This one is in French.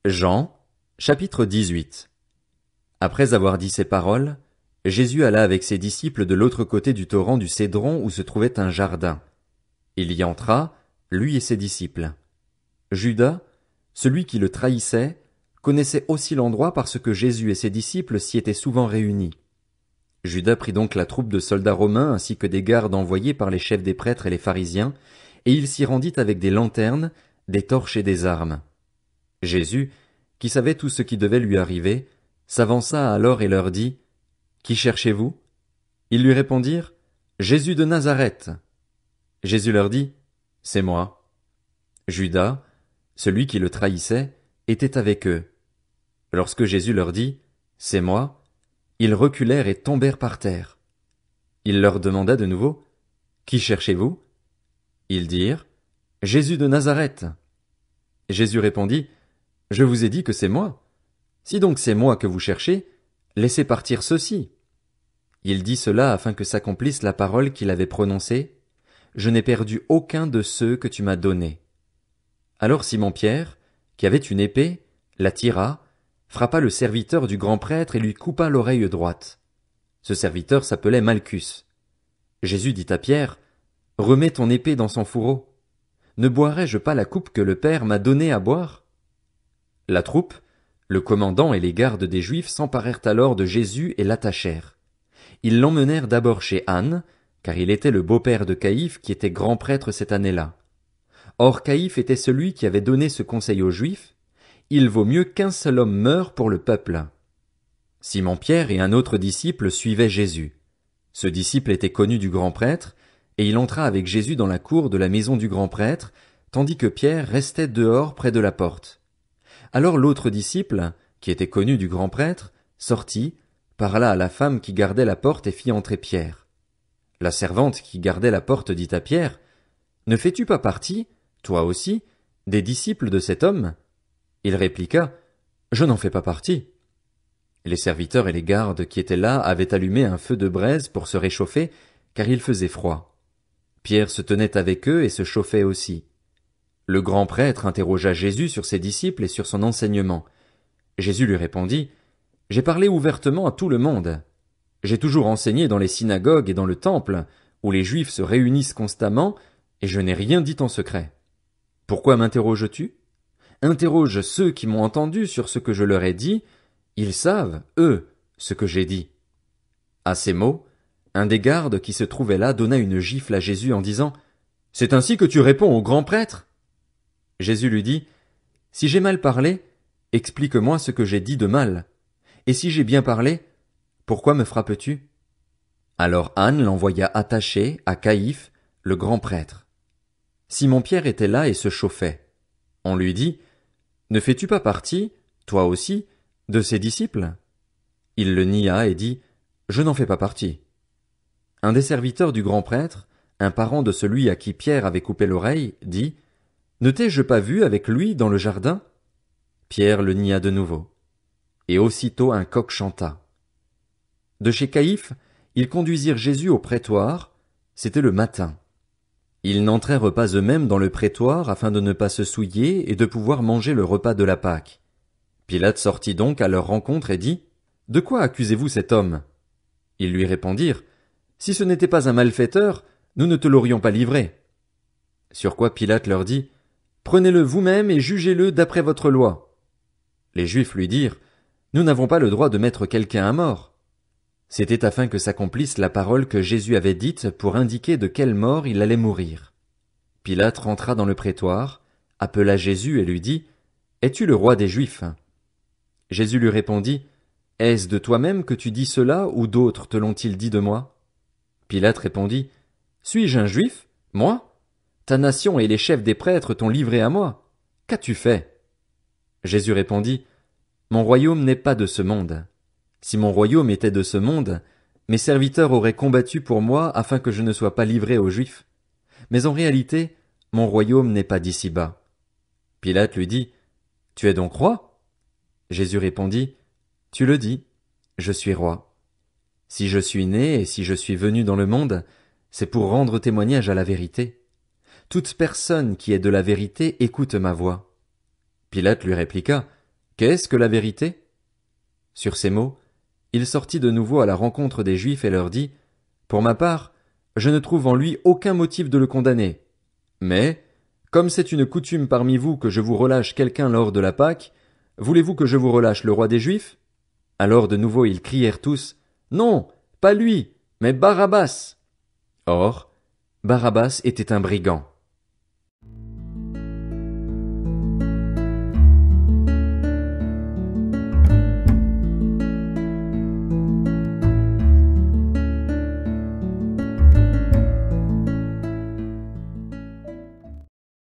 Jean, chapitre 18. Après avoir dit ces paroles, Jésus alla avec ses disciples de l'autre côté du torrent du Cédron où se trouvait un jardin. Il y entra, lui et ses disciples. Judas, celui qui le trahissait, connaissait aussi l'endroit parce que Jésus et ses disciples s'y étaient souvent réunis. Judas prit donc la troupe de soldats romains ainsi que des gardes envoyés par les chefs des prêtres et les pharisiens, et il s'y rendit avec des lanternes, des torches et des armes. Jésus, qui savait tout ce qui devait lui arriver, s'avança alors et leur dit, « Qui cherchez-vous » Ils lui répondirent, « Jésus de Nazareth. » Jésus leur dit, « C'est moi. » Judas, celui qui le trahissait, était avec eux. Lorsque Jésus leur dit, « C'est moi », ils reculèrent et tombèrent par terre. Il leur demanda de nouveau, « Qui cherchez-vous » Ils dirent, « Jésus de Nazareth. » Jésus répondit, « Je vous ai dit que c'est moi. Si donc c'est moi que vous cherchez, laissez partir ceux-ci. » Il dit cela afin que s'accomplisse la parole qu'il avait prononcée, « Je n'ai perdu aucun de ceux que tu m'as donnés. » Alors Simon-Pierre, qui avait une épée, la tira, frappa le serviteur du grand prêtre et lui coupa l'oreille droite. Ce serviteur s'appelait Malchus. Jésus dit à Pierre, « Remets ton épée dans son fourreau. Ne boirai-je pas la coupe que le Père m'a donnée à boire ?» La troupe, le commandant et les gardes des Juifs s'emparèrent alors de Jésus et l'attachèrent. Ils l'emmenèrent d'abord chez Anne, car il était le beau-père de Caïphe qui était grand prêtre cette année-là. Or Caïphe était celui qui avait donné ce conseil aux Juifs, « Il vaut mieux qu'un seul homme meure pour le peuple. » Simon-Pierre et un autre disciple suivaient Jésus. Ce disciple était connu du grand prêtre, et il entra avec Jésus dans la cour de la maison du grand prêtre, tandis que Pierre restait dehors près de la porte. Alors l'autre disciple, qui était connu du grand prêtre, sortit, parla à la femme qui gardait la porte et fit entrer Pierre. La servante qui gardait la porte dit à Pierre, « Ne fais-tu pas partie, toi aussi, des disciples de cet homme ?» Il répliqua, « Je n'en fais pas partie. » Les serviteurs et les gardes qui étaient là avaient allumé un feu de braise pour se réchauffer, car il faisait froid. Pierre se tenait avec eux et se chauffait aussi. Le grand prêtre interrogea Jésus sur ses disciples et sur son enseignement. Jésus lui répondit, « J'ai parlé ouvertement à tout le monde. J'ai toujours enseigné dans les synagogues et dans le temple, où les Juifs se réunissent constamment, et je n'ai rien dit en secret. Pourquoi m'interroges-tu ? Interroge ceux qui m'ont entendu sur ce que je leur ai dit, ils savent, eux, ce que j'ai dit. » À ces mots, un des gardes qui se trouvait là donna une gifle à Jésus en disant, « C'est ainsi que tu réponds au grand prêtre ?» Jésus lui dit, « Si j'ai mal parlé, explique-moi ce que j'ai dit de mal. Et si j'ai bien parlé, pourquoi me frappes-tu » Alors Anne l'envoya attacher à Caïphe, le grand prêtre. Simon-Pierre était là et se chauffait. On lui dit, « Ne fais-tu pas partie, toi aussi, de ses disciples ?» Il le nia et dit, « Je n'en fais pas partie. » Un des serviteurs du grand prêtre, un parent de celui à qui Pierre avait coupé l'oreille, dit, « Ne t'ai-je pas vu avec lui dans le jardin ?» Pierre le nia de nouveau. Et aussitôt un coq chanta. De chez Caïphe, ils conduisirent Jésus au prétoire, c'était le matin. Ils n'entrèrent pas eux-mêmes dans le prétoire afin de ne pas se souiller et de pouvoir manger le repas de la Pâque. Pilate sortit donc à leur rencontre et dit, « De quoi accusez-vous cet homme ?» Ils lui répondirent, « Si ce n'était pas un malfaiteur, nous ne te l'aurions pas livré. » Sur quoi Pilate leur dit, « Prenez-le vous-même et jugez-le d'après votre loi. » Les Juifs lui dirent, « Nous n'avons pas le droit de mettre quelqu'un à mort. » C'était afin que s'accomplisse la parole que Jésus avait dite pour indiquer de quelle mort il allait mourir. Pilate rentra dans le prétoire, appela Jésus et lui dit, « Es-tu le roi des Juifs ?» Jésus lui répondit, « Est-ce de toi-même que tu dis cela ou d'autres te l'ont-ils dit de moi ?» Pilate répondit, « Suis-je un Juif, moi ? Ta nation et les chefs des prêtres t'ont livré à moi. Qu'as-tu fait ?» Jésus répondit, « Mon royaume n'est pas de ce monde. Si mon royaume était de ce monde, mes serviteurs auraient combattu pour moi afin que je ne sois pas livré aux Juifs. Mais en réalité, mon royaume n'est pas d'ici-bas. » Pilate lui dit, « Tu es donc roi ?» Jésus répondit, « Tu le dis, je suis roi. Si je suis né et si je suis venu dans le monde, c'est pour rendre témoignage à la vérité. Toute personne qui est de la vérité écoute ma voix. » Pilate lui répliqua, Qu'est-ce que la vérité? Sur ces mots, il sortit de nouveau à la rencontre des Juifs et leur dit, Pour ma part, je ne trouve en lui aucun motif de le condamner. Mais, comme c'est une coutume parmi vous que je vous relâche quelqu'un lors de la Pâque, voulez-vous que je vous relâche le roi des Juifs? Alors de nouveau ils crièrent tous, Non, pas lui, mais Barabbas. Or, Barabbas était un brigand.